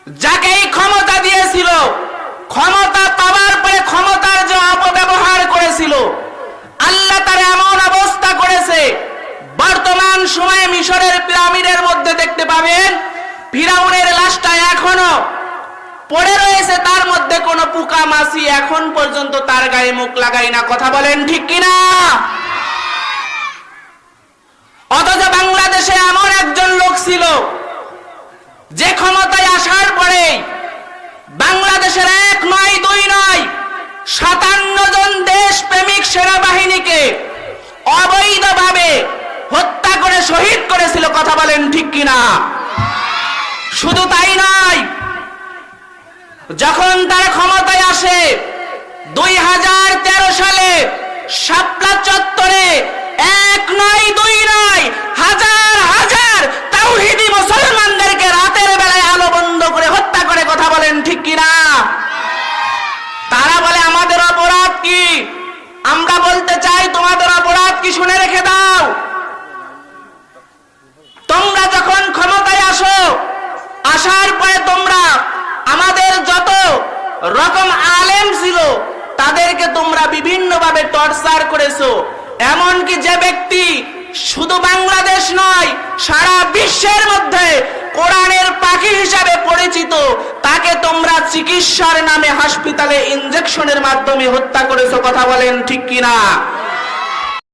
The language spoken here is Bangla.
যাকেই ক্ষমতা দিয়েছিল, ক্ষমতা পাওয়ার পরে ক্ষমতার যে অপব্যবহার করেছিল, আল্লাহ তার এমন অবস্থা করেছে, বর্তমান সময়ে মিশরের পিরামিডের মধ্যে দেখতে পাবেন ফিরাউনের লাশটা এখনো পড়ে রয়েছে, তার মধ্যে কোনো পোকা মাছি এখন পর্যন্ত তার গায়ে মুখ লাগায় না। কথা বলেন ঠিক কিনা? অথচ বাংলাদেশে এমন একজন লোক ছিল যে ক্ষমতায় আসার পরে বাংলাদেশের 1 নয় 2 নয় 57 জন দেশপ্রেমিক সেনাবাহিনীকে অবৈধভাবে হত্যা করে শহীদ করেছিল। কথা বলেন ঠিক কিনা? শুধু তাই নয়, যখন তার ক্ষমতায় আসে 2013 সালে শাপলা চত্বরে 1 নয় 2 নয় হাজার হাজার তাওহীদি মুসলমানদেরকে রাতের বেলায় আলো বন্ধ করে হত্যা করে। কথা বলেন ঠিক কিনা? তারা বলে আমাদের অপরাধ কি? আমরা বলতে চাই তোমাদের অপরাধ কি শুনে রেখে দাও। তোমরা যখন ক্ষমতায় আসো, আসার পরে তোমরা আমাদের যত রকম আলেম ছিল তাদেরকে তোমরা বিভিন্নভাবে টর্চার করেছো। এমনকি যে ব্যক্তি শুধু বাংলাদেশ নয় সারা বিশ্বের মধ্যে কোরআনের পাখি হিসাবে পরিচিত, তাকে তোমরা চিকিৎসার নামে হাসপাতালে ইনজেকশনের মাধ্যমে হত্যা করেছো। কথা বলেন ঠিক কিনা?